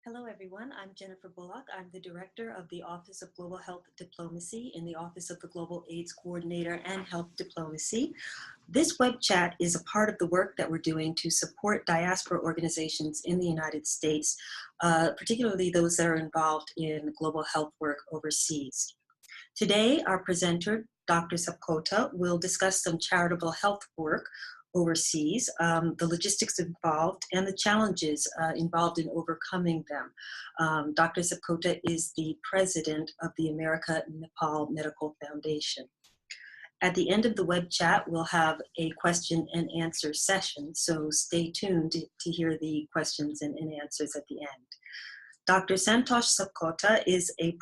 Hello, everyone. I'm Jennifer Bullock. I'm the Director of the Office of Global Health Diplomacy in the Office of the Global AIDS Coordinator and Health Diplomacy. This web chat is a part of the work that we're doing to support diaspora organizations in the United States, particularly those that are involved in global health work overseas. Today, our presenter, Dr. Sapkota, will discuss some charitable health work overseas, the logistics involved, and the challenges involved in overcoming them. Dr. Sapkota is the president of the America-Nepal Medical Foundation. At the end of the web chat, we'll have a question and answer session, so stay tuned to hear the questions and answers at the end. Dr. Santosh Sapkota is the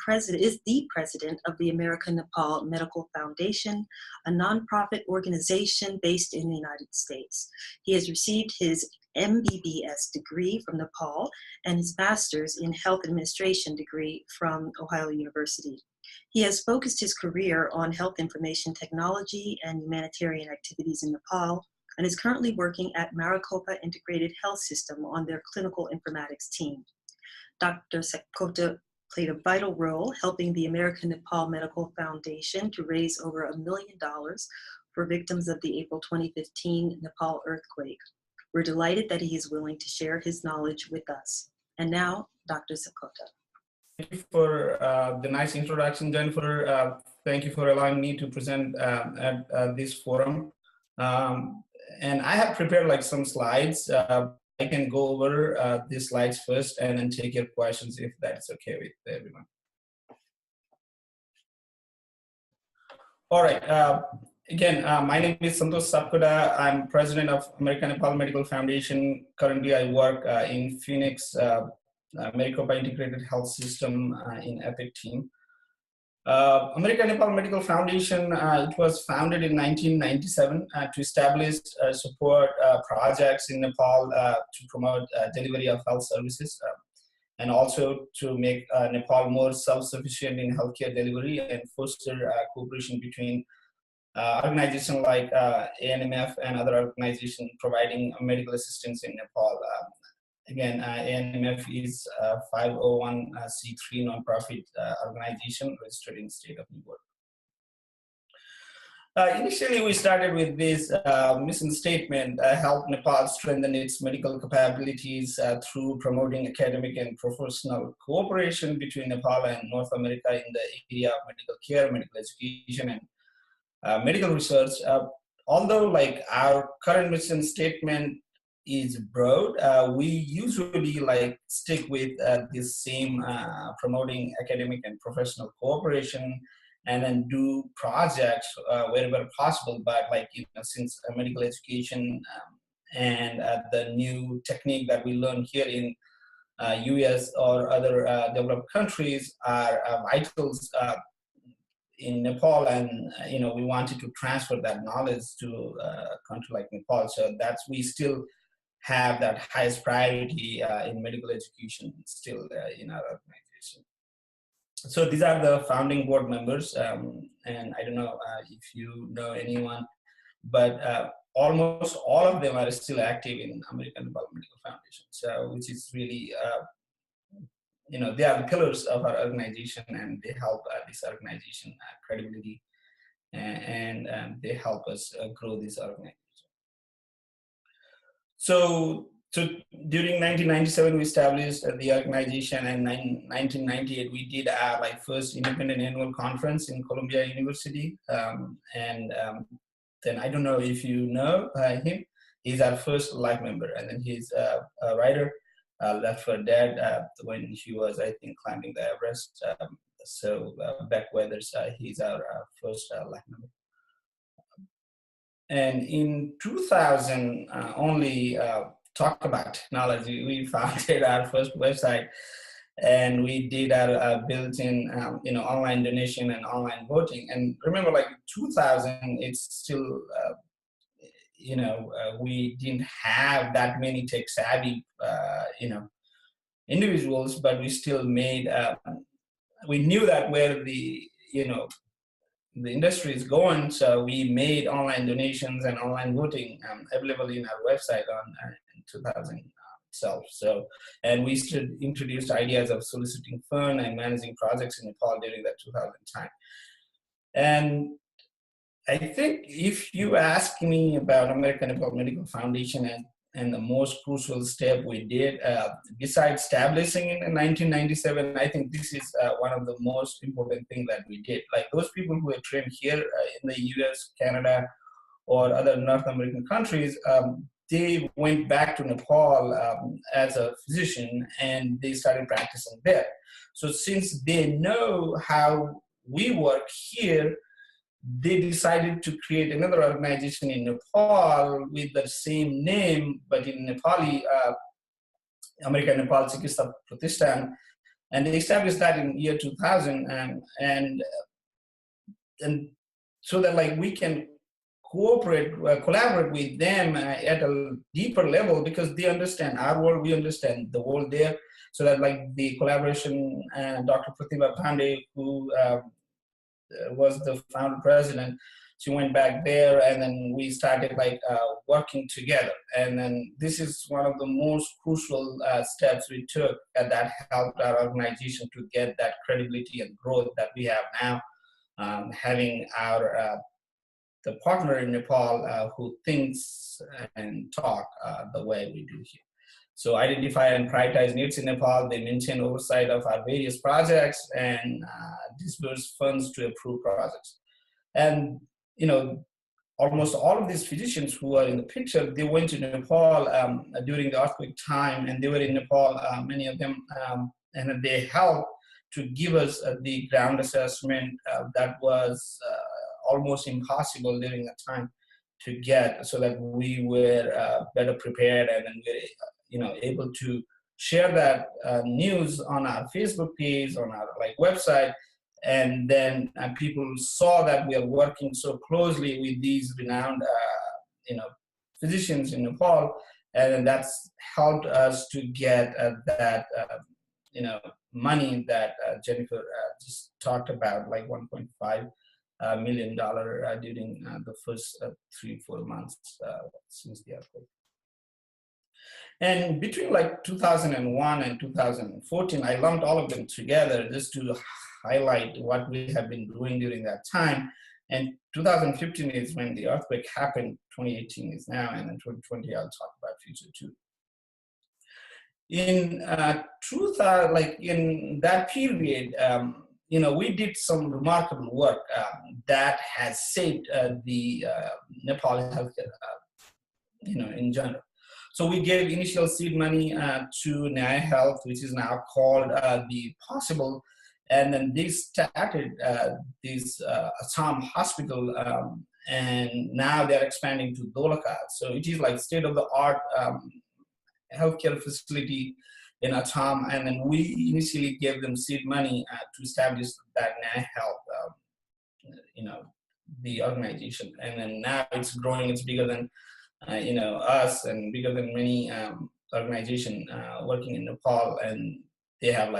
president of the America-Nepal Medical Foundation, a nonprofit organization based in the United States. He has received his MBBS degree from Nepal and his master's in health administration degree from Ohio University. He has focused his career on health information technology and humanitarian activities in Nepal, and is currently working at Maricopa Integrated Health System on their clinical informatics team. Dr. Sapkota played a vital role helping the America-Nepal Medical Foundation to raise over $1 million for victims of the April 2015 Nepal earthquake. We're delighted that he is willing to share his knowledge with us. And now, Dr. Sapkota. Thank you for the nice introduction, Jennifer. Thank you for allowing me to present at this forum. And I have prepared some slides. I can go over these slides first and then take your questions if that's okay with everyone. All right. Again, my name is Santosh Sapkota. I'm president of America-Nepal Medical Foundation. Currently, I work in Phoenix, Maricopa Integrated Health System in EPIC team. America-Nepal Medical Foundation, it was founded in 1997 to establish support projects in Nepal to promote delivery of health services and also to make Nepal more self-sufficient in healthcare delivery and foster cooperation between organizations like ANMF and other organizations providing medical assistance in Nepal. Again, ANMF is a 501c3 nonprofit organization registered in the state of New York. Initially, we started with this mission statement, help Nepal strengthen its medical capabilities through promoting academic and professional cooperation between Nepal and North America in the area of medical care, medical education, and medical research. Although our current mission statement is broad, we usually stick with this same promoting academic and professional cooperation and then do projects wherever possible. But since medical education and the new technique that we learn here in US or other developed countries are vitals in Nepal, and we wanted to transfer that knowledge to a country like Nepal. So we still have that highest priority in medical education still in our organization. So these are the founding board members, and I don't know if you know anyone, but almost all of them are still active in America-Nepal Medical Foundation. So which is really, they are the pillars of our organization, and they help this organization credibility, and they help us grow this organization. So during 1997, we established the organization, and in 1998, we did our first independent annual conference in Columbia University. Then I don't know if you know him. He's our first life member, and then he's a writer, left for dead when he was, I think, climbing the Everest. Beck Weathers, he's our first life member. And in 2000, only talk about technology, we founded our first website, and we did our built-in, online donation and online voting. And remember, 2000, it's still, we didn't have that many tech-savvy, individuals, but we still made. We knew that where the industry is going, so we made online donations and online voting available in our website in itself. So, and we introduced ideas of soliciting fund and managing projects in Nepal during that 2000 time. And I think if you ask me about American Nepal Medical Foundation and the most crucial step we did, besides establishing it in 1997, I think this is one of the most important things that we did. Like those people who are trained here in the US, Canada, or other North American countries, they went back to Nepal as a physician and they started practicing there. So since they know how we work here, they decided to create another organization in Nepal with the same name, but in Nepali, American Nepal Chikitsa Pratishthan, and they established that in year 2000, and so that like we can collaborate with them at a deeper level because they understand our world, we understand the world there. So that like the collaboration, Dr. Pratibha Pandey, who was the founder president, she went back there and then we started like working together. And then this is one of the most crucial steps we took that helped our organization to get that credibility and growth that we have now, having our the partner in Nepal who thinks and talk the way we do here. So identify and prioritize needs in Nepal. They maintain oversight of our various projects and disburse funds to approve projects. And you know, almost all of these physicians who are in the picture, they went to Nepal during the earthquake time, and they were in Nepal, many of them, and they helped to give us the ground assessment that was almost impossible during that time to get, so that we were better prepared and then we're able to share that news on our Facebook page, on our website, and then people saw that we are working so closely with these renowned physicians in Nepal, and that's helped us to get that money that Jennifer just talked about, like $1.5 million during the first 3-4 months since the earthquake. And between like 2001 and 2014, I lumped all of them together just to highlight what we have been doing during that time. And 2015 is when the earthquake happened, 2018 is now, and then 2020 I'll talk about future too. In in that period, we did some remarkable work that has saved the Nepali healthcare, in general. So we gave initial seed money to Nyaya Health, which is now called the Possible, and then they started this Assam hospital, and now they're expanding to Dholaka. So it is like state-of-the-art healthcare facility in Assam, and then we initially gave them seed money to establish that Nyaya Health, the organization, and then now it's growing. It's bigger than us and bigger than many organizations working in Nepal, and they have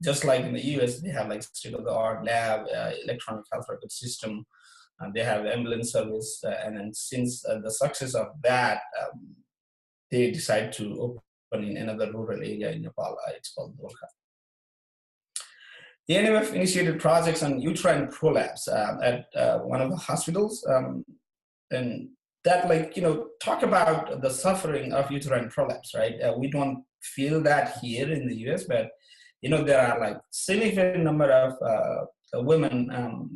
just like in the US, they have state-of-the-art lab, electronic health record system, they have ambulance service, and then since the success of that, they decide to open in another rural area in Nepal. It's called Dholka. The NMF initiated projects on uterine prolapse at one of the hospitals, and that talk about the suffering of uterine prolapse, right? We don't feel that here in the US, but there are significant number of women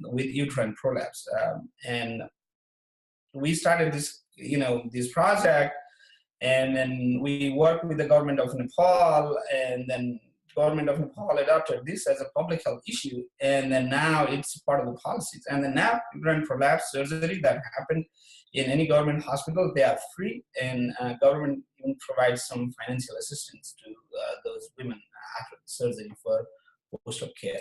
with uterine prolapse, and we started this this project, and then we worked with the government of Nepal, and then government of Nepal adopted this as a public health issue, and then now it's part of the policies. And then now uterine prolapse surgery that happened in any government hospital, they are free, and government even provides some financial assistance to those women after the surgery for post-op care.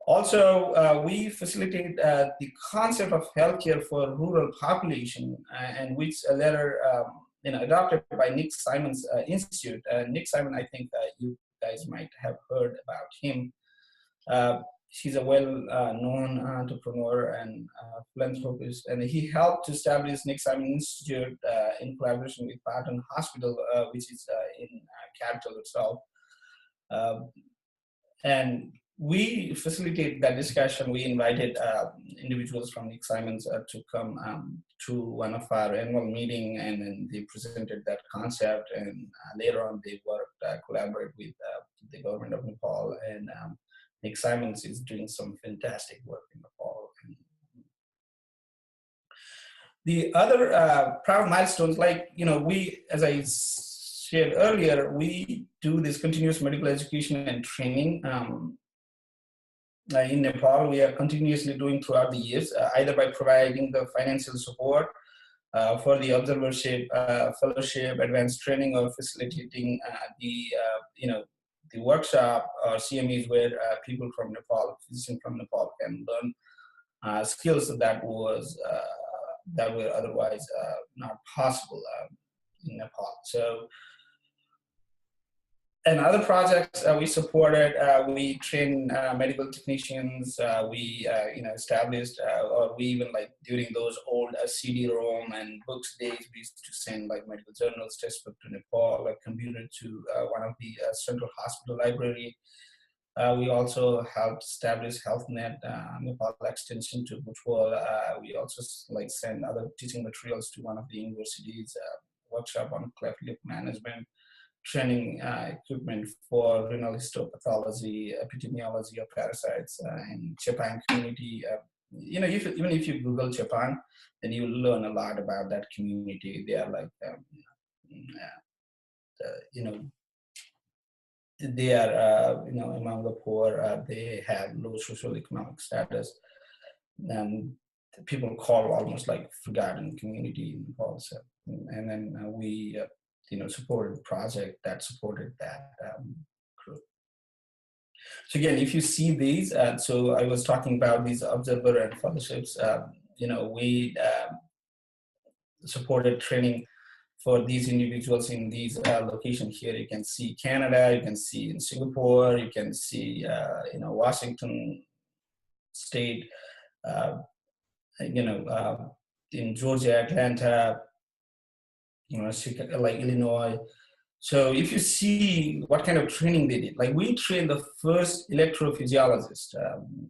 Also, we facilitate the concept of healthcare for rural population, and which a letter adopted by Nick Simon's Institute. Nick Simon, I think you guys might have heard about him. She's a well-known entrepreneur and philanthropist, and he helped to establish Nick Simon Institute in collaboration with Patton Hospital, which is in capital itself. And we facilitate that discussion. We invited individuals from Nick Simons to come to one of our annual meeting, and then they presented that concept. And later on, they worked, collaborate with the government of Nepal. And Nick Simons is doing some fantastic work in Nepal. And the other proud milestones, like, we, as I shared earlier, we do this continuous medical education and training. In Nepal, we are continuously doing throughout the years, either by providing the financial support for the observership, fellowship, advanced training, or facilitating the workshop or CMEs where people from Nepal, physicians from Nepal, can learn skills that were otherwise not possible in Nepal. So. And other projects we supported, we train medical technicians. We established, or we even, like, during those old CD-ROM and books days, we used to send like medical journals, textbook to Nepal, a computer to one of the central hospital library. We also helped establish HealthNet, Nepal extension to Butwal. We also send other teaching materials to one of the universities, workshop on cleft lip management, training equipment for renal histopathology, epidemiology of parasites in Japan community. Even if you Google Japan, then you will learn a lot about that community. They are like, they are among the poor. They have low socioeconomic status, and people call almost like forgotten community in Nepal. So, and then we supported a project that supported that group. So again, if you see these, so I was talking about these observer and fellowships. We supported training for these individuals in these locations here. You can see Canada, you can see in Singapore, you can see Washington State, in Georgia, Atlanta, like Illinois. So if you see what kind of training they did, like we trained the first electrophysiologist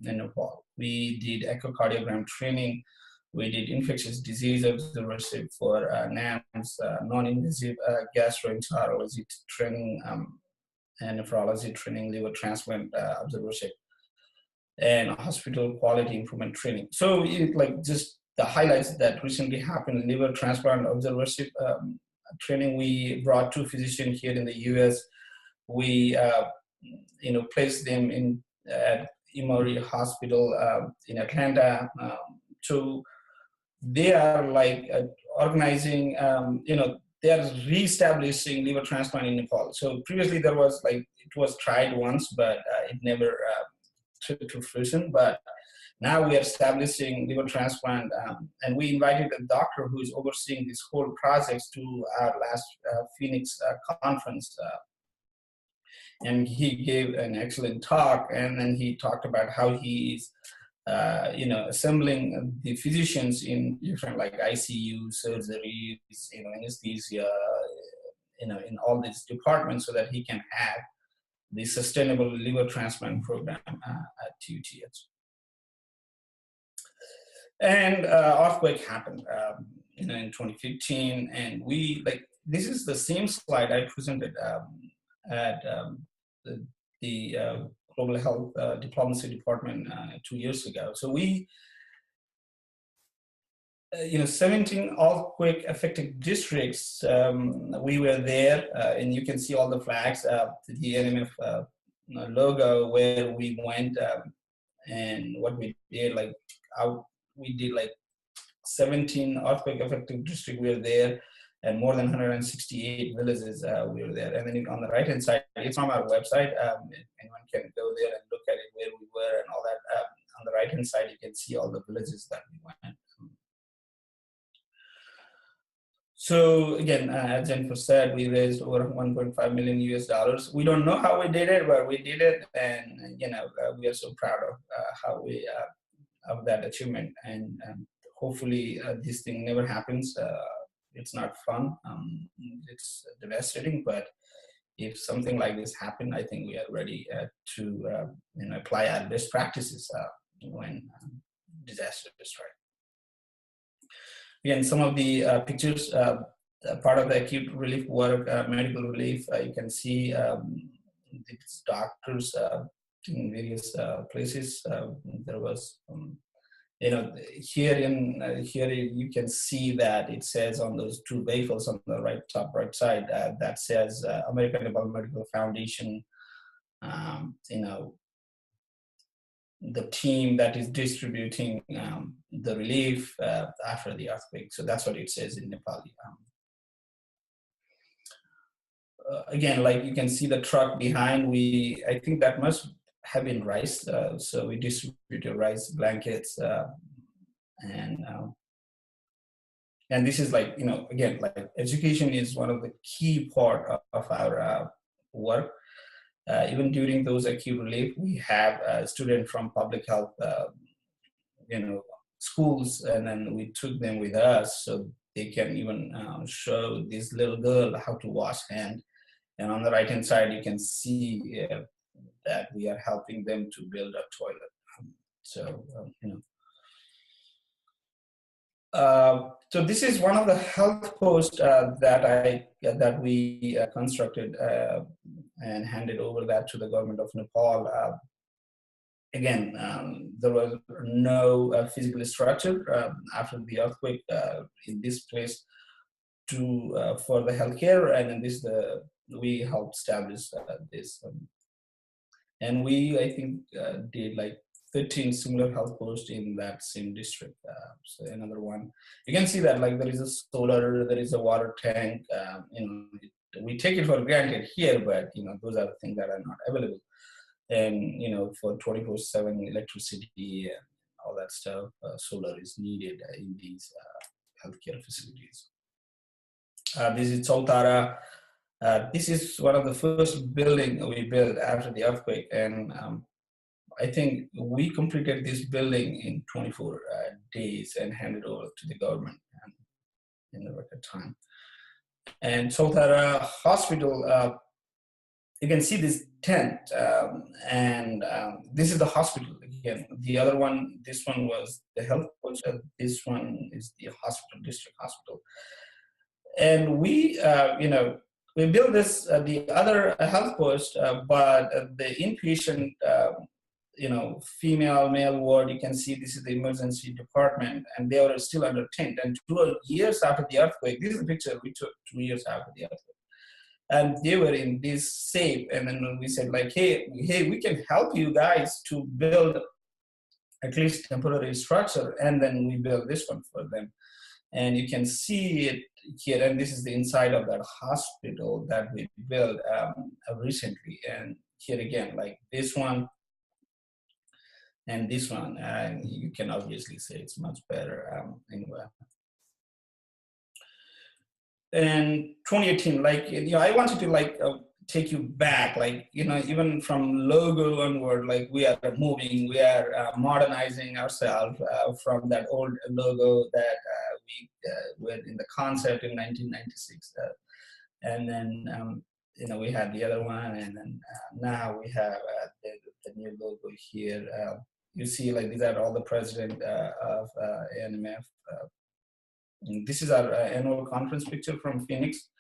in Nepal. We did echocardiogram training. We did infectious disease observership for NAMS, non-invasive gastroenterology training, and nephrology training, liver transplant observership, and hospital quality improvement training. So just the highlights that recently happened: liver transplant observership training. We brought 2 physicians here in the U.S. We placed them in at Emory Hospital in Atlanta. So they are organizing. They are reestablishing liver transplant in Nepal. So previously it was tried once, but it never took to fruition. But now we are establishing liver transplant, and we invited a doctor who is overseeing this whole project to our last Phoenix conference. And he gave an excellent talk, and then he talked about how he is assembling the physicians in different ICU, surgeries, anesthesia, in all these departments, so that he can have the sustainable liver transplant program at UTH. And earthquake happened, in 2015, and this is the same slide I presented at the Global Health Diplomacy Department 2 years ago. So we, 17 earthquake affected districts, we were there, and you can see all the flags, the NMF logo, where we went, and what we did, we did 17 earthquake affected districts. We were there, and more than 168 villages we were there. And then on the right hand side, it's on our website. Anyone can go there and look at it, where we were and all that. On the right hand side, you can see all the villages that we went. So again, as Jennifer said, we raised over 1.5 million US dollars. We don't know how we did it, but we did it, and we are so proud of how we of that achievement. And hopefully, this thing never happens. It's not fun. It's devastating, but if something like this happen, I think we are ready to apply our best practices when disaster strikes. Again, some of the pictures, part of the acute relief work, medical relief, you can see these doctors in various places. There was, here you can see that it says on those two vehicles on the top right side, that says American Nepal Medical Foundation, the team that is distributing the relief after the earthquake. So that's what it says in Nepali. Again, like you can see the truck behind, I think that must have been rice. So we distributed rice blankets and this is like, again, like education is one of the key part of our work. Even during those acute relief, we have a student from public health, schools, and then we took them with us so they can even show this little girl how to wash hand. And on the right-hand side, you can see that we are helping them to build a toilet. So this is one of the health posts that we constructed and handed over that to the government of Nepal. Again, there was no physical structure after the earthquake in this place for the healthcare, and in this we helped establish this. And we, I think, did like 13 similar health posts in that same district. So another one, you can see that like there is a solar, there is a water tank. We take it for granted here, but those are the things that are not available. And for 24/7 electricity and all that stuff, solar is needed in these healthcare facilities. This is Soltara. This is one of the first building we built after the earthquake, and I think we completed this building in 24 days and handed over to the government in the record time. And Soltara Hospital, you can see this tent, and this is the hospital again. The other one, this one was the health post. This one is the hospital, district hospital. And we built this, the other health post, but the inpatient, female, male ward, you can see this is the emergency department, and they were still under tent. And 2 years after the earthquake, this is a picture we took 2 years after the earthquake. And they were in this safe, and then we said like, hey, we can help you guys to build at least temporary structure, and then we built this one for them. And you can see it here, and this is the inside of that hospital that we built recently. And here again, like this one and this one, and you can obviously say it's much better anyway. And 2018, like, I wanted to take you back, like, even from logo onward, like we are moving, we are modernizing ourselves from that old logo that we were in the concept in 1996. And then, we had the other one, and then now we have the new logo here. You see, like, these are all the president of ANMF. This is our annual conference picture from Phoenix.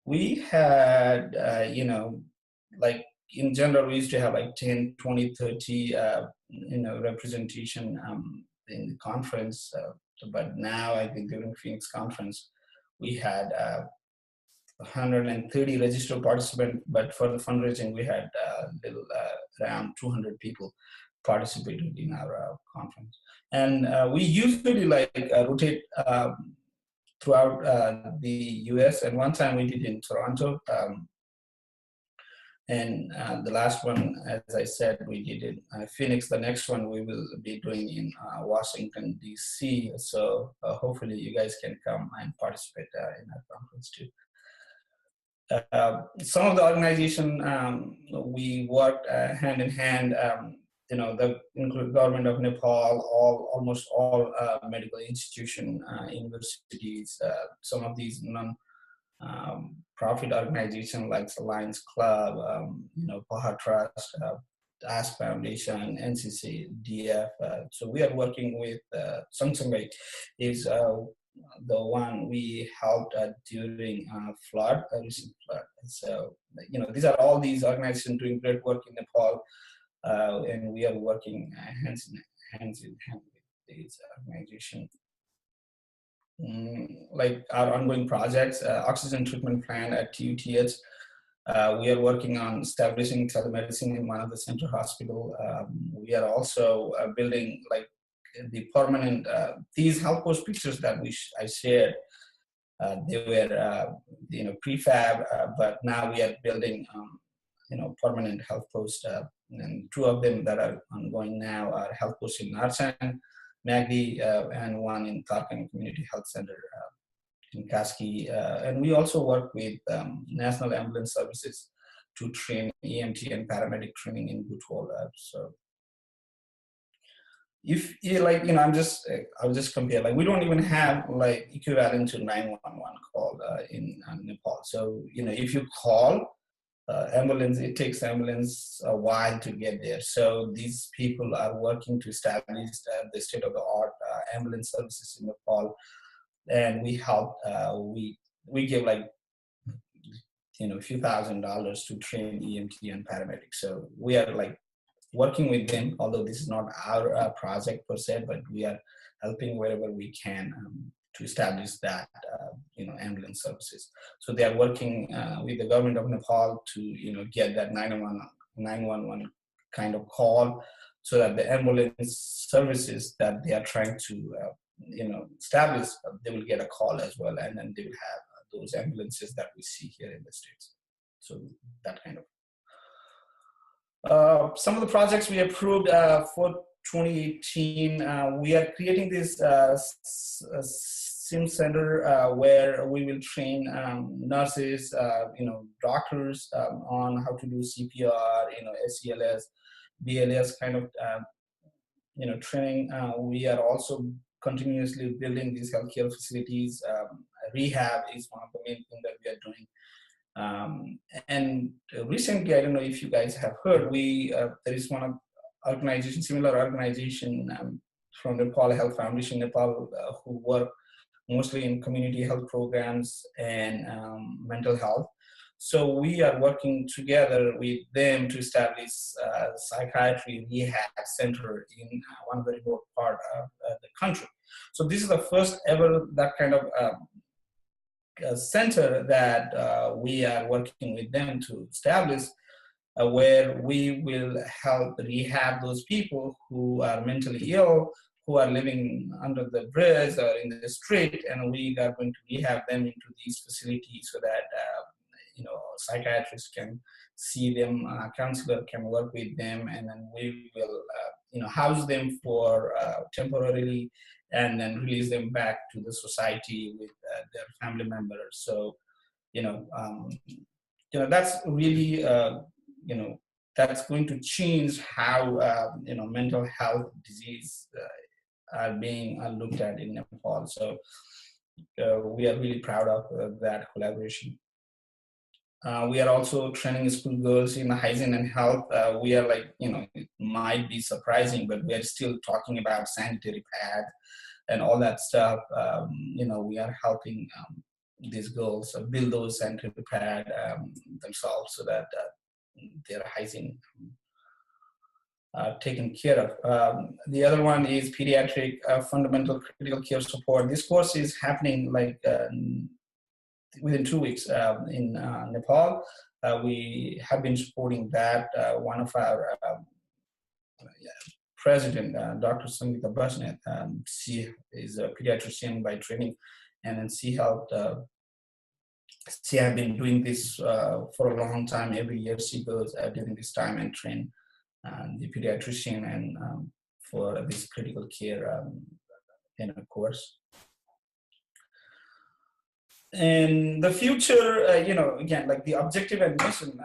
We had, like in general, we used to have like 10, 20, 30, representation in the conference. But now I think during Phoenix conference, we had 130 registered participants, but for the fundraising, we had around 200 people participated in our conference. And we usually rotate throughout the US, and one time we did in Toronto. And the last one, as I said, we did in Phoenix. The next one we will be doing in Washington, D.C. So hopefully you guys can come and participate in that conference too. Some of the organization we worked hand in hand, the include government of Nepal, almost all medical institution, universities, some of these profit organization like the Lions Club, Paha Trust, Ask Foundation, NCC, DF. So we are working with Samsung is the one we helped during recent flood. So these are all these organizations doing great work in Nepal, and we are working hands in hand with these organizations. Like our ongoing projects, oxygen treatment plant at TUTH. We are working on establishing telemedicine in one of the center hospital. We are also building like the permanent, these health post pictures that I shared. They were, prefab, but now we are building, permanent health post. And two of them that are ongoing now are health posts in Narsan, Magdi, and one in Tarkhan Community Health Center in Kaski. And we also work with National Ambulance Services to train EMT and paramedic training in Butwal. So if you I'll just compare, like we don't even have like equivalent to 911 call in Nepal. So, if you call ambulance, it takes ambulance a while to get there. So these people are working to establish the state-of-the-art ambulance services in Nepal, and we help. We give like a few $1,000s to train EMT and paramedics. So we are like working with them, although this is not our project per se, but we are helping wherever we can to establish that ambulance services. So they are working with the government of Nepal to get that 911 kind of call, so that the ambulance services that they are trying to establish, they will get a call as well, and then they will have those ambulances that we see here in the States. So that kind of some of the projects we approved for 2018, we are creating this SIM center where we will train nurses, doctors on how to do CPR, SELS, BLS kind of, training. We are also continuously building these healthcare facilities. Rehab is one of the main things that we are doing. And recently, I don't know if you guys have heard, there is one organization, similar organization from Nepal Health Foundation, Nepal, who work mostly in community health programs and mental health. So we are working together with them to establish a psychiatry rehab center in one of the remote part of the country. So this is the first ever that kind of center that we are working with them to establish, where we will help rehab those people who are mentally ill, who are living under the bridge or in the street, and we are going to rehab them into these facilities so that psychiatrists can see them, counselor can work with them, and then we will house them for temporarily, and then release them back to the society with their family members. So that's really that's going to change how mental health disease are being looked at in Nepal. So we are really proud of that collaboration. We are also training schoolgirls in hygiene and health. We are it might be surprising, but we are still talking about sanitary pads and all that stuff. We are helping these girls build those sanitary pads themselves so that their hygiene taken care of. The other one is pediatric fundamental critical care support. This course is happening within 2 weeks in Nepal. We have been supporting that. One of our president, Dr. Sangeeta Bajnet, she is a pediatrician by training, and then she helped she has been doing this for a long time. Every year she goes during this time and train the pediatrician and for this critical care course. In the future, again, like the objective and mission,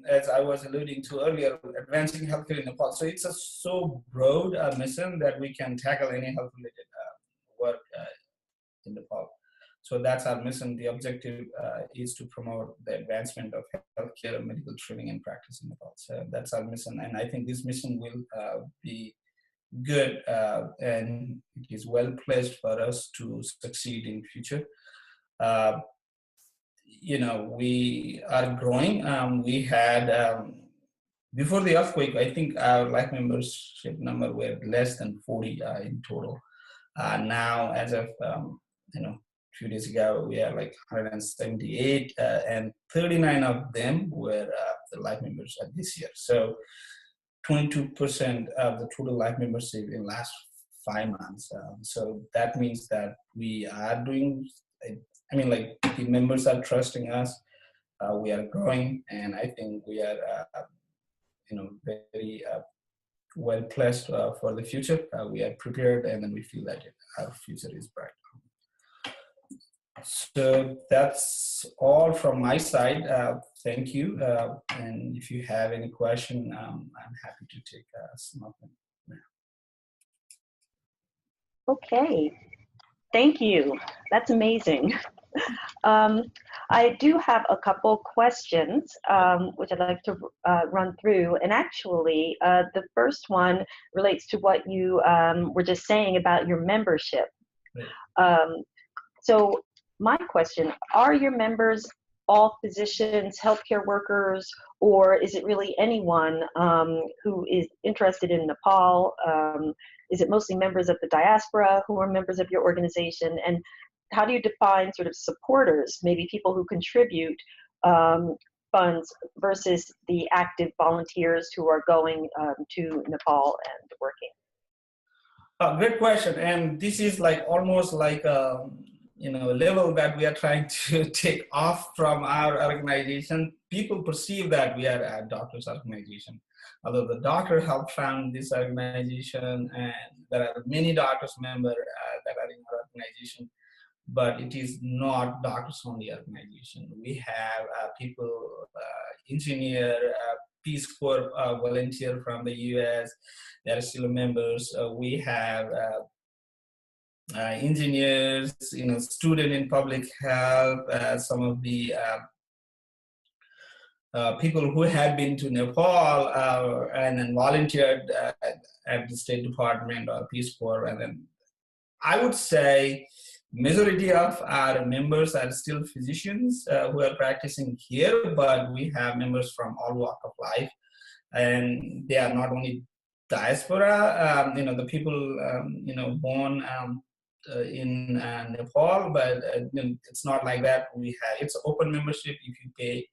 as I was alluding to earlier, advancing healthcare in Nepal. So it's a so broad mission that we can tackle any health-related work in Nepal. So that's our mission. The objective is to promote the advancement of healthcare, medical training, and practice in Nepal. So that's our mission, and I think this mission will be good and it is well placed for us to succeed in future. We are growing. We had before the earthquake, I think our life membership number were less than 40 in total. Now, as of few days ago, we are like 178, and 39 of them were the life members this year. So 22% of the total life membership in last 5 months. So that means that we are doing, like the members are trusting us. We are growing, and I think we are, very well placed for the future. We are prepared, and then we feel that our future is bright. So that's all from my side. Thank you. And if you have any question, I'm happy to take some of them now. Okay, thank you. That's amazing. I do have a couple questions, which I'd like to run through. And actually, the first one relates to what you were just saying about your membership. Right. So my question, are your members all physicians, healthcare workers, or is it really anyone who is interested in Nepal? Is it mostly members of the diaspora who are members of your organization? And how do you define sort of supporters, maybe people who contribute funds versus the active volunteers who are going to Nepal and working? Great question. And this is like almost like a level that we are trying to take off from our organization. People perceive that we are a doctors organization. Although the doctor helped found this organization, and there are many doctors members that are in our organization, but it is not doctors only organization. We have people, engineer, Peace Corps volunteer from the US, they are still members. We have engineers, student in public health, some of the people who have been to Nepal and then volunteered at the State Department or Peace Corps. And then I would say majority of our members are still physicians who are practicing here, but we have members from all walks of life. And they are not only diaspora, the people, born in Nepal, but it's not like that. It's open membership. If you pay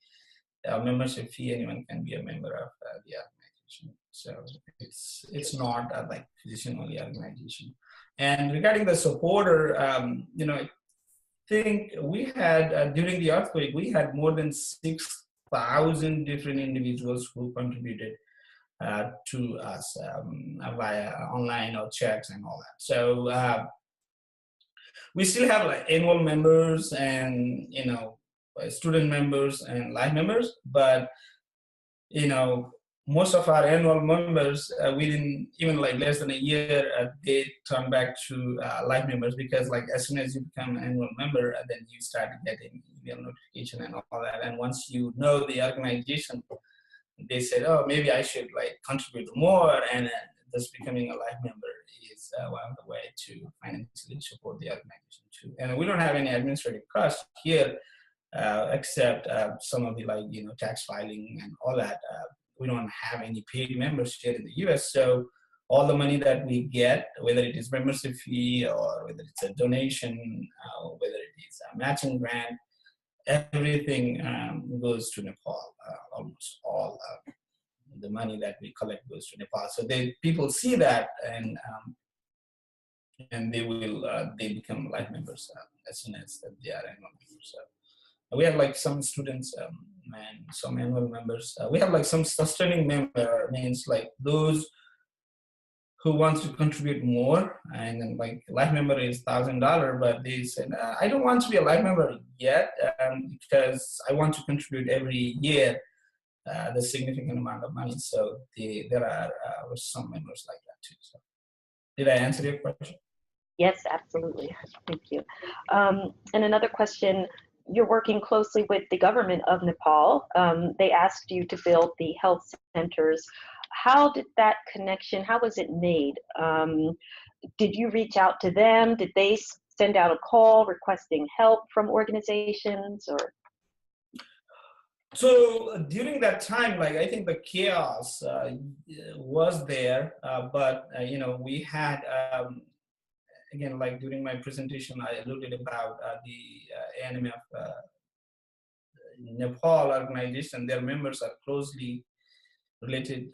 a membership fee, anyone can be a member of the organization. So it's not like physician only organization. And regarding the supporter, I think we had during the earthquake, we had more than 6,000 different individuals who contributed to us via online or checks and all that. So we still have like annual members and student members and life members, but most of our annual members within even like less than a year they turn back to life members, because like as soon as you become an annual member then you start getting email notification and all that, and once you know the organization, they said, oh, maybe I should like contribute more, and just becoming a life member is one of the way to financially support the organization too. And we don't have any administrative costs here except some of the tax filing and all that. We don't have any paid members here in the US, so all the money that we get, whether it is membership fee or whether it's a donation, whether it is a matching grant, everything goes to Nepal. Almost all the money that we collect goes to Nepal. So people see that, and they will they become life members as soon as they are annual members. So we have like some students and some annual members. We have like some sustaining member, means like those who wants to contribute more, and then like life member is $1,000, but they said I don't want to be a life member yet because I want to contribute every year the significant amount of money. So there are some members like that too. So did I answer your question? Yes, absolutely. Thank you. And another question, you're working closely with the government of Nepal. They asked you to build the health centers. How did that connection, how was it made? Did you reach out to them? Did they send out a call requesting help from organizations, or? So during that time, like I think the chaos was there, but we had again, like during my presentation, I alluded about the ANMF Nepal organization. Their members are closely related.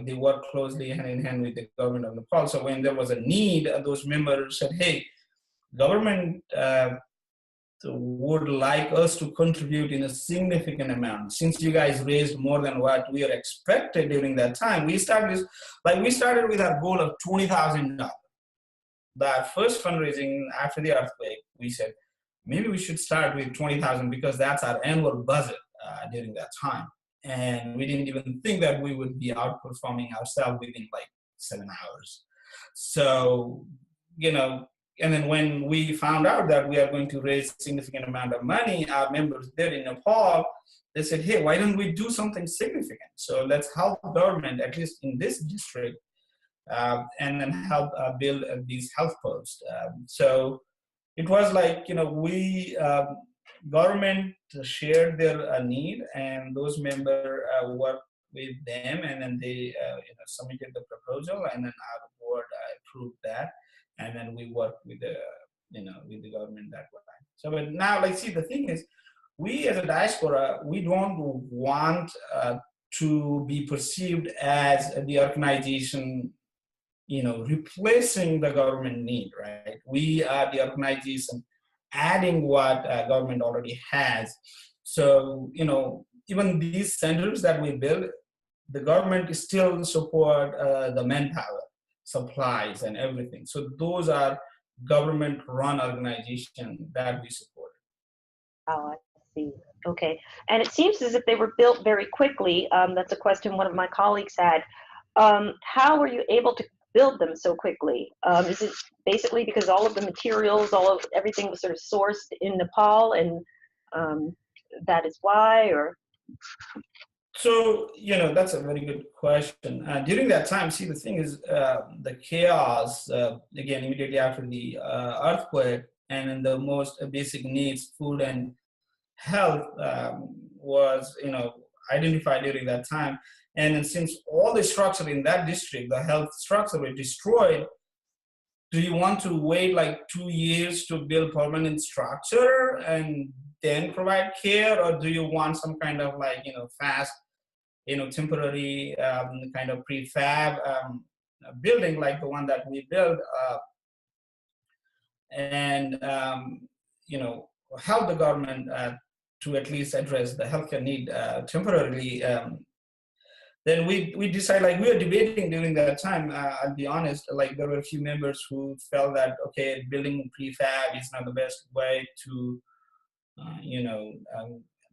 They work closely hand in hand with the government of Nepal. So when there was a need, those members said, "Hey, government." Would like us to contribute in a significant amount. Since you guys raised more than what we are expected during that time, we started with our goal of $20,000. That first fundraising after the earthquake, we said maybe we should start with 20,000 because that's our annual budget during that time, and we didn't even think that we would be outperforming ourselves within like 7 hours. So and then when we found out that we are going to raise a significant amount of money, our members there in Nepal, they said, hey, why don't we do something significant? So let's help government, at least in this district, and then help build these health posts. So it was like, we, government shared their need, and those members worked with them, and then they submitted the proposal, and then our board approved that. And then we work with the government that way. So, but now, like, see, the thing is, we as a diaspora, we don't want to be perceived as the organization, replacing the government need, right? We are the organization adding what government already has. So, even these centers that we build, the government still support the manpower, supplies, and everything. So those are government-run organizations that we support. Oh, I see. Okay. And it seems as if they were built very quickly. That's a question one of my colleagues had. How were you able to build them so quickly? Is it basically because all of the materials, everything was sort of sourced in Nepal, and that is why, or? So, that's a very good question. During that time, see, the thing is, the chaos, again, immediately after the earthquake, and then the most basic needs, food and health, was, identified during that time. And then since all the structure in that district, the health structure was destroyed, do you want to wait like 2 years to build permanent structure and then provide care? Or do you want some kind of like, fast, temporary kind of prefab building like the one that we built, and help the government to at least address the healthcare need temporarily? Then we decided, like, we were debating during that time, I'll be honest, like there were a few members who felt that, okay, building prefab is not the best way to,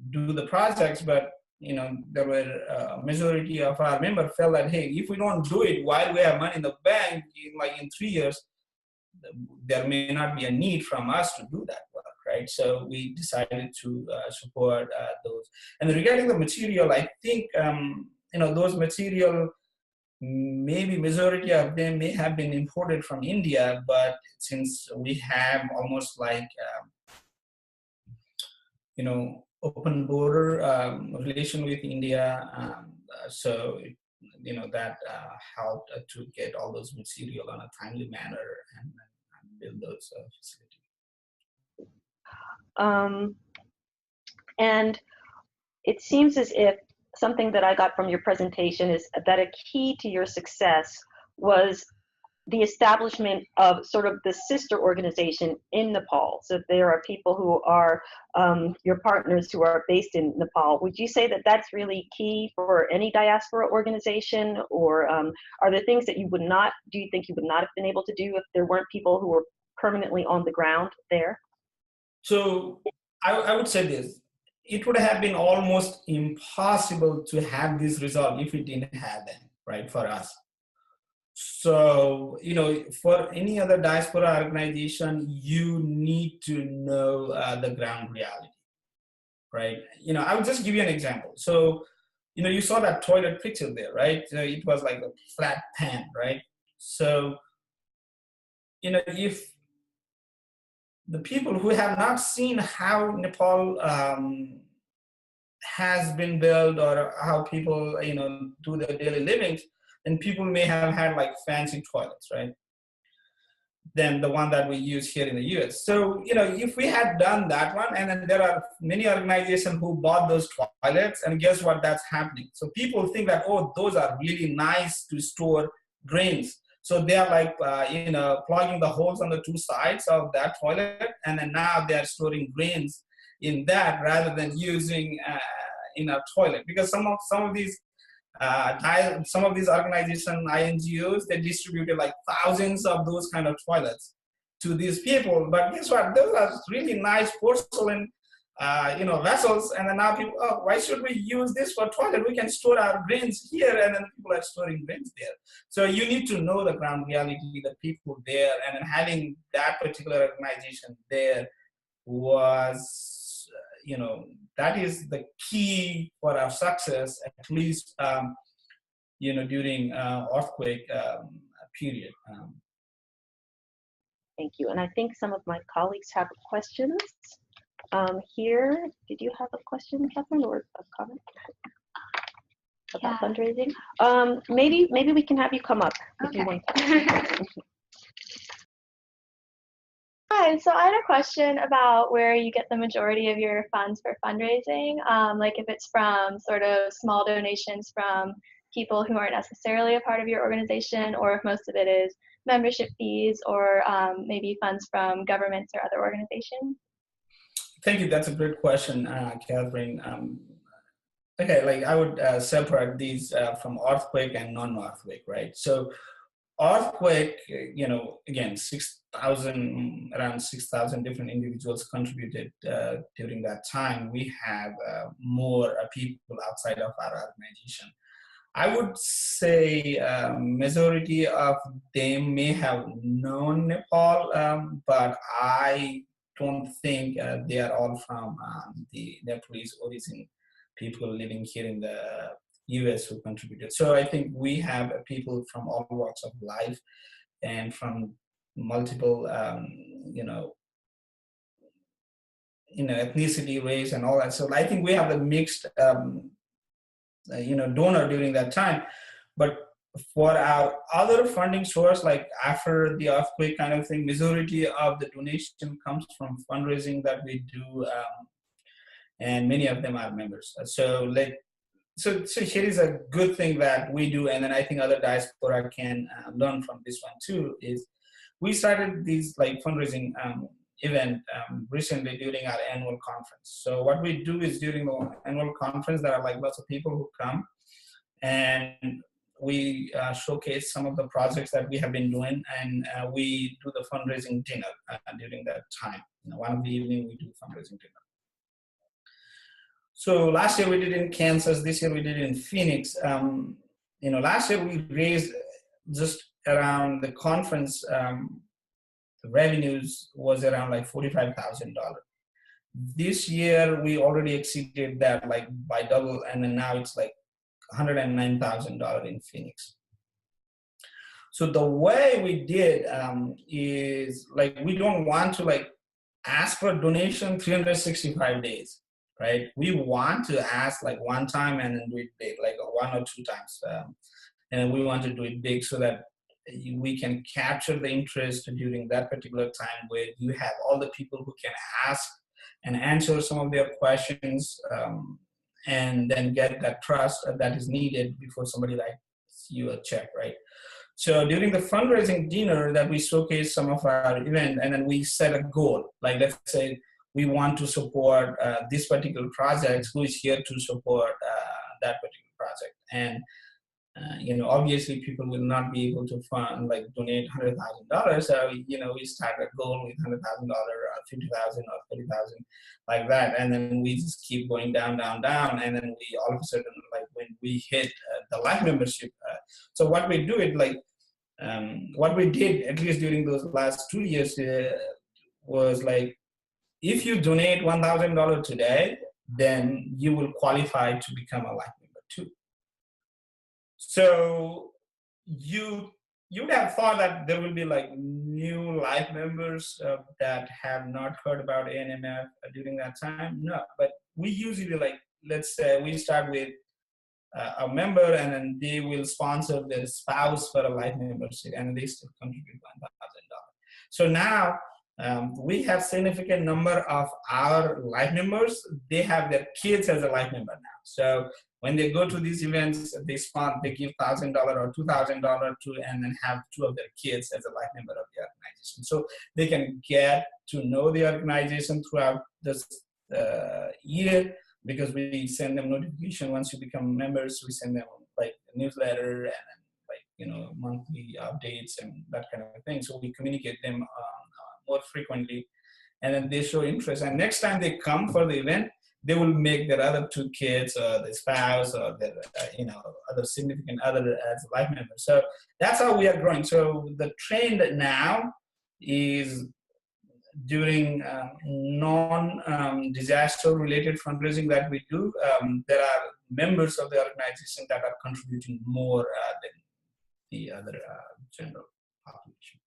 do the projects, but there were a majority of our members felt that, hey, if we don't do it while we have money in the bank, in 3 years, there may not be a need from us to do that work, right? So we decided to support those. And regarding the material, I think, those material, maybe majority of them may have been imported from India, but since we have almost like, open border relation with India, so that helped to get all those material on a timely manner and build those facilities. And it seems as if something that I got from your presentation is that a key to your success was the establishment of sort of the sister organization in Nepal. So there are people who are your partners who are based in Nepal. Would you say that that's really key for any diaspora organization, or are there things that you would not, do you think you would not have been able to do if there weren't people who were permanently on the ground there? So I would say this. It would have been almost impossible to have this result if we didn't have them, right, for us. So, for any other diaspora organization, you need to know the ground reality, right? I would just give you an example. So, you saw that toilet picture there, right? It was like a flat pan, right? So, if the people who have not seen how Nepal has been built, or how people, do their daily livings, then people may have had like fancy toilets, right? Than the one that we use here in the US. So, if we had done that one, and then there are many organizations who bought those toilets, and guess what, that's happening. So people think that, oh, those are really nice to store grains. So they are like, plugging the holes on the two sides of that toilet, and then now they are storing grains in that rather than using in a toilet. Because some of these organizations, INGOs, they distributed like thousands of those kind of toilets to these people. But guess what? Those are really nice porcelain, vessels. And then now people, oh, why should we use this for toilet? We can store our grains here, and then people are storing grains there. So you need to know the ground reality, the people there, and then having that particular organization there was, that is the key for our success, at least, during earthquake period. Thank you. And I think some of my colleagues have questions here. Did you have a question, Catherine, or a comment about fundraising? Maybe we can have you come up if you want. Hi, so I had a question about where you get the majority of your funds for fundraising, like if it's from sort of small donations from people who aren't necessarily a part of your organization, or if most of it is membership fees, or maybe funds from governments or other organizations. Thank you. That's a great question, Catherine. Okay, like I would separate these from earthquake and non-earthquake, right? So earthquake, again, around 6,000 different individuals contributed during that time. We have more people outside of our organization. I would say majority of them may have known Nepal, but I don't think they are all from the Nepalese origin people living here in the US who contributed. So I think we have people from all walks of life and from multiple, ethnicity, race, and all that. So I think we have a mixed, donor during that time. But for our other funding source, like after the earthquake kind of thing, majority of the donation comes from fundraising that we do, and many of them are members. So here is a good thing that we do, and then I think other diaspora can learn from this one too, is we started these like fundraising event recently during our annual conference. So what we do is during the annual conference, there are like lots of people who come, and we showcase some of the projects that we have been doing, and we do the fundraising dinner during that time. One of the evening we do fundraising dinner. So last year we did in Kansas, this year we did in Phoenix. Last year we raised just around the conference, the revenues was around like $45,000. This year we already exceeded that like by double, and then now it's like $109,000 in Phoenix. So the way we did is like, we don't want to like ask for donation 365 days. Right? We want to ask like one time and then do it big, like 1 or 2 times. And we want to do it big so that we can capture the interest during that particular time, where you have all the people who can ask and answer some of their questions, and then get that trust that is needed before somebody writes you a check, right? So during the fundraising dinner that we showcase some of our event, and then we set a goal. Like let's say we want to support this particular project. Who is here to support that particular project? And obviously people will not be able to fund like donate $100,000. So we start a goal with $100,000 or 50,000 or 30,000, like that, and then we just keep going down, down, down, and then we all of a sudden, like when we hit the live membership. So what we do it like what we did at least during those last 2 years was like, if you donate $1,000 today, then you will qualify to become a live member too. So you'd have thought that there will be like new live members that have not heard about ANMF during that time. No, but we usually, like, let's say we start with a member, and then they will sponsor their spouse for a life membership, and they still contribute $1,000. So now we have significant number of our life members. They have their kids as a life member now. So when they go to these events, they give $1,000 or $2,000 to, and then have 2 of their kids as a life member of the organization. So they can get to know the organization throughout this year, because we send them notification once you become members. We send them like a newsletter and like monthly updates and that kind of thing. So we communicate them more frequently, and then they show interest. And next time they come for the event, they will make their other 2 kids or the spouse or their other significant other as a life member. So that's how we are growing. So the trend now is during non-disaster related fundraising that we do, there are members of the organization that are contributing more than the other general population.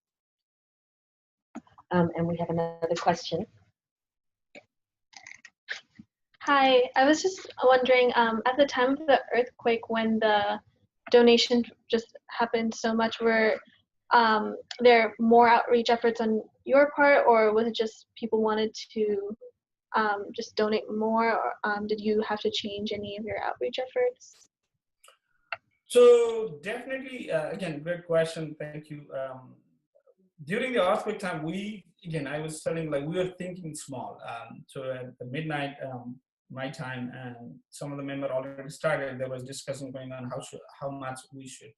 And we have another question. Hi, I was just wondering, at the time of the earthquake, when the donation just happened so much, were there more outreach efforts on your part, or was it just people wanted to just donate more, or did you have to change any of your outreach efforts? So definitely, again, great question. Thank you. During the earthquake time, I was telling, like, we were thinking small. So at the midnight, my time, and some of the members already started, there was discussion going on how much we should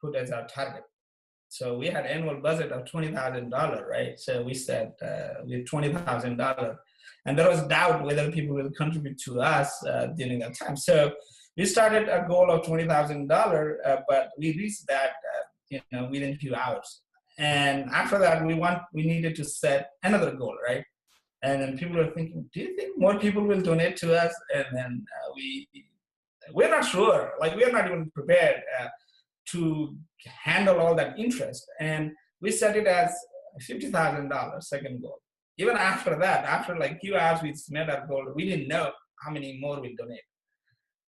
put as our target. So we had annual budget of $20,000, right? So we said with $20,000, and there was doubt whether people will contribute to us during that time. So we started a goal of $20,000, but we reached that within a few hours. And after that, we needed to set another goal, right? And then people were thinking, do you think more people will donate to us? And then we're not sure. Like, we're not even prepared to handle all that interest. And we set it as $50,000 second goal. Even after that, after like few hours we met our goal, we didn't know how many more we donate.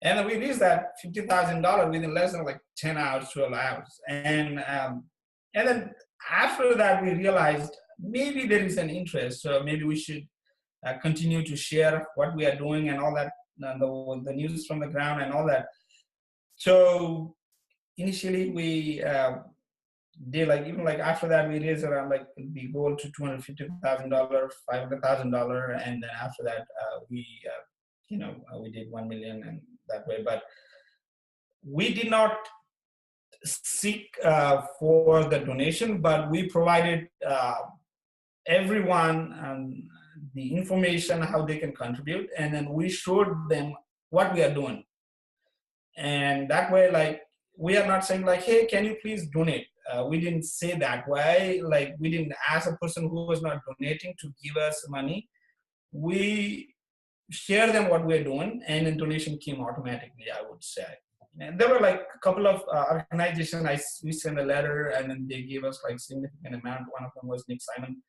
And then we reached that $50,000 within less than like 10 hours, 12 hours. And then after that, we realized maybe there is an interest. So maybe we should continue to share what we are doing and all that, the news from the ground and all that. So initially we did, like, even like after that, we raised around like the goal to $250,000, $500,000. And then after that, we did 1 million and that way. But we did not seek for the donation, but we provided everyone the information how they can contribute, and then we showed them what we are doing. And that way, like, we are not saying like, hey, can you please donate? We didn't say that. Why? Like, we didn't ask a person who was not donating to give us money. We share them what we're doing, and then donation came automatically, I would say. And there were like a couple of organizations, we sent a letter, and then they gave us like significant amount. One of them was Nick Simon.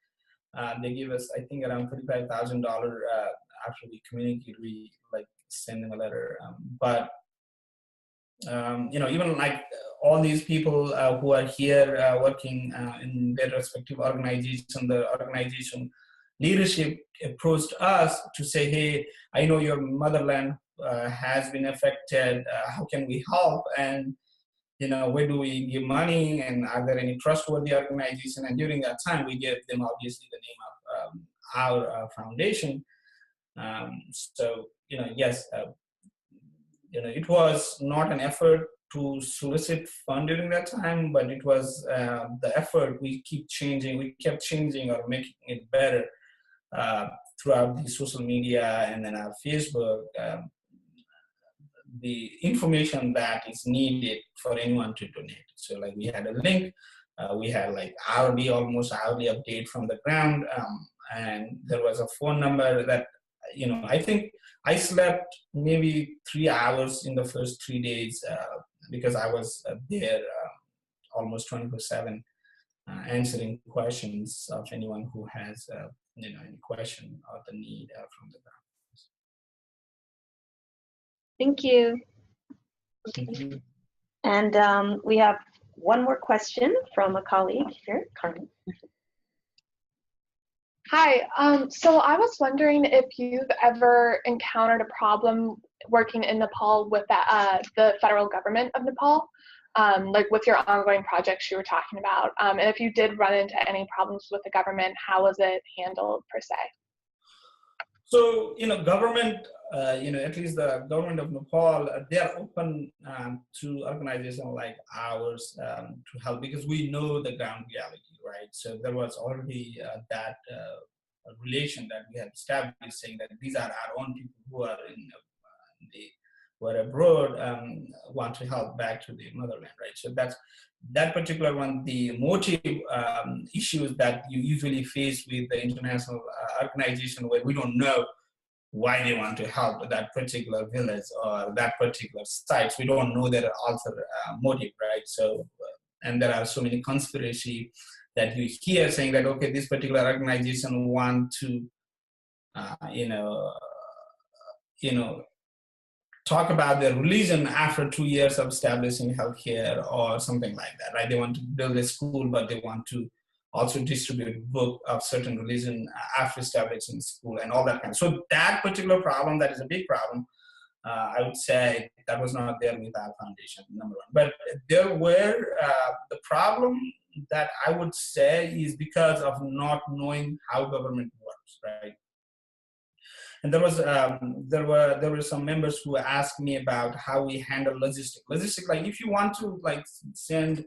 They gave us, I think, around $35,000 after we communicated. We like send them a letter. But even like all these people who are here working in their respective organization, the organization leadership approached us to say, hey, I know your motherland has been affected. How can we help? And where do we give money, and are there any trustworthy organizations? And during that time, we gave them obviously the name of our foundation. So, yes, it was not an effort to solicit fund during that time, but it was the effort. We kept changing or making it better throughout the social media and then our Facebook. The information that is needed for anyone to donate. So like we had a link, we had like almost hourly update from the ground, and there was a phone number that, I think I slept maybe 3 hours in the first 3 days because I was there almost 24/7 answering questions of anyone who has any question or the need from the ground. Thank you. And we have one more question from a colleague here, Carmen. Hi, so I was wondering if you've ever encountered a problem working in Nepal with the federal government of Nepal, like with your ongoing projects you were talking about. And if you did run into any problems with the government, how was it handled per se? So, government, at least the government of Nepal, they are open to organizations like ours to help, because we know the ground reality, right? So there was already that relation that we had established, saying that these are our own people who are who are abroad, want to help back to the motherland, right? So that's that particular one. The motive issues that you usually face with the international organization, where we don't know why they want to help that particular village or that particular site. We don't know their ultimate motive, right? So, and there are so many conspiracy that you hear saying that, okay, this particular organization want to, talk about their religion after 2 years of establishing healthcare or something like that, right? They want to build a school, but they want to also distribute book of certain religion after establishing school and all that kind of. So that particular problem, that is a big problem. I would say that was not there with our foundation, number one. But there were, the problem that I would say is because of not knowing how government works, right? And there were some members who asked me about how we handle logistics. Logistics, like if you want to send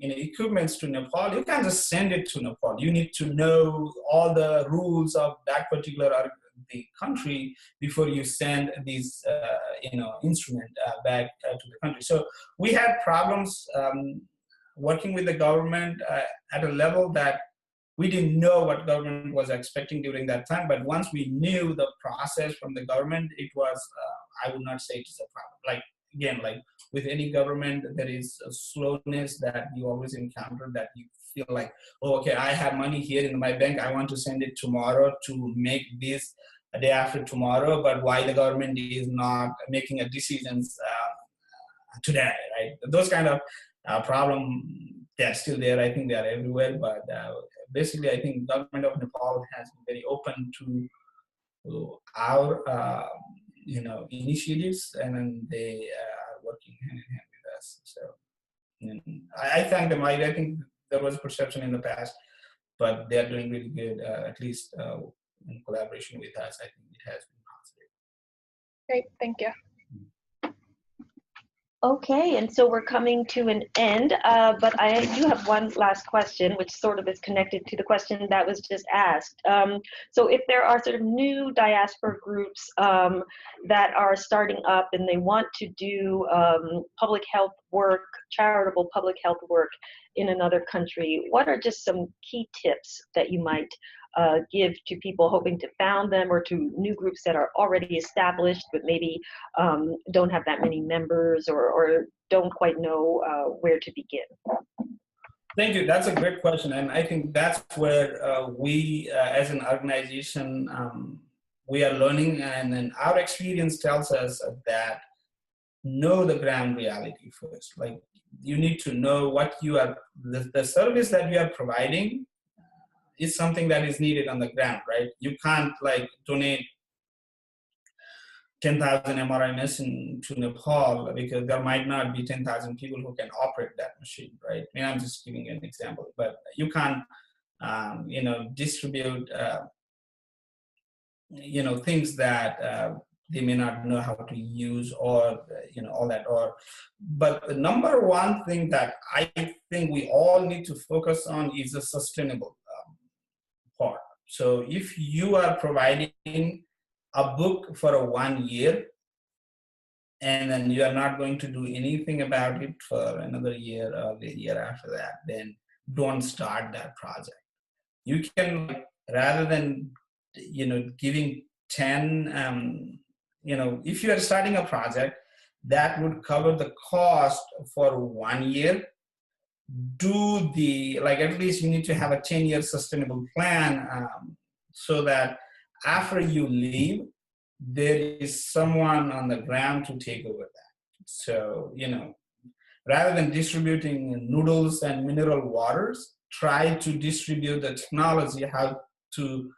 equipments to Nepal, you can't just send it to Nepal. You need to know all the rules of that particular the country before you send these instrument back to the country. So we had problems working with the government at a level that we didn't know what government was expecting during that time. But once we knew the process from the government, it was, I would not say it's a problem. Like with any government, there is a slowness that you always encounter, that you feel like, oh, okay, I have money here in my bank. I want to send it tomorrow to make this a day after tomorrow. But why the government is not making a decisions today, right? Those kind of problem, they're still there. I think they are everywhere. But basically, I think government of Nepal has been very open to our initiatives, and then they are working hand in hand with us. So I thank them. I think there was a perception in the past, but they are doing really good, at least in collaboration with us. I think it has been positive. Great, thank you. Okay, and so we're coming to an end, but I do have one last question, which sort of is connected to the question that was just asked. So if there are sort of new diaspora groups that are starting up and they want to do public health work, charitable public health work in another country, what are just some key tips that you might give to people hoping to found them, or to new groups that are already established but maybe don't have that many members, or don't quite know where to begin? Thank you. That's a great question. And I think that's where we as an organization, we are learning, and then our experience tells us that know the ground reality first. Like you need to know what you are, the service that you are providing is something that is needed on the ground, right? You can't donate 10,000 MRI machine to Nepal, because there might not be 10,000 people who can operate that machine, right? I mean, I'm just giving you an example, but you can't, distribute, things that they may not know how to use, or all that. But the number one thing that I think we all need to focus on is the sustainable part. So if you are providing a book for a 1 year, and then you are not going to do anything about it for another year or the year after that, then don't start that project. You can, rather than giving 10, if you are starting a project that would cover the cost for 1 year, do at least you need to have a 10-year sustainable plan, so that after you leave, there is someone on the ground to take over that. So, rather than distributing noodles and mineral waters, try to distribute the technology, how to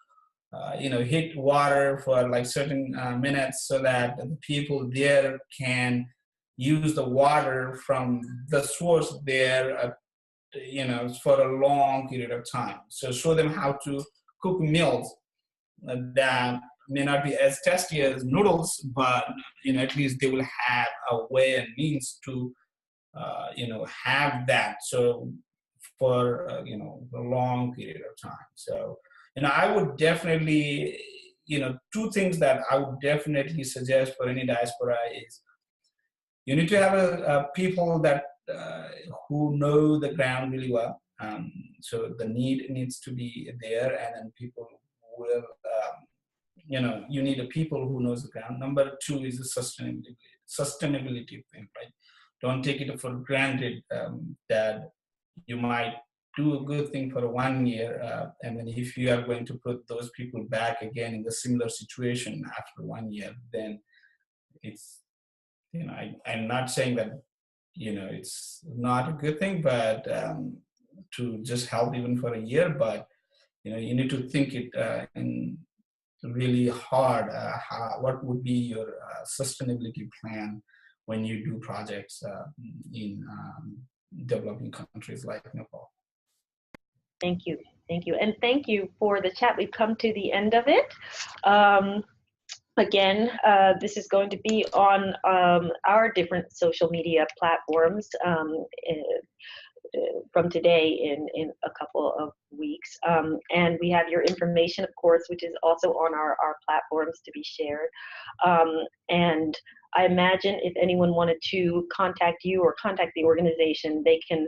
hit water for like certain minutes, so that the people there can use the water from the source there, for a long period of time. So show them how to cook meals that may not be as tasty as noodles, but at least they will have a way and means to have that. So for a long period of time. So I would definitely, two things that I would definitely suggest for any diaspora is, you need to have a people that who know the ground really well. So the need needs to be there, and then people will, you need a people who knows the ground. Number two is the sustainability thing, right? Don't take it for granted that you might do a good thing for 1 year, and then if you are going to put those people back again in the similar situation after 1 year, then it's, I'm not saying that, it's not a good thing, but to just help even for a year, but, you need to think it in really hard, what would be your sustainability plan when you do projects in developing countries like Nepal. Thank you. And thank you for the chat. We've come to the end of it. Again, this is going to be on our different social media platforms from today in a couple of weeks. And we have your information, of course, which is also on our platforms to be shared. And I imagine if anyone wanted to contact you or contact the organization, they can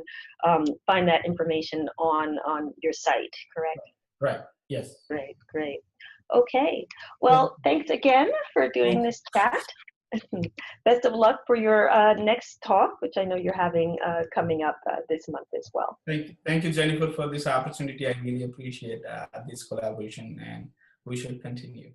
find that information on your site, correct? Right, yes. Great. Okay, well, thanks again for doing this chat. Best of luck for your next talk, which I know you're having coming up this month as well. Thank you, Jennifer, for this opportunity. I really appreciate this collaboration, and we should continue.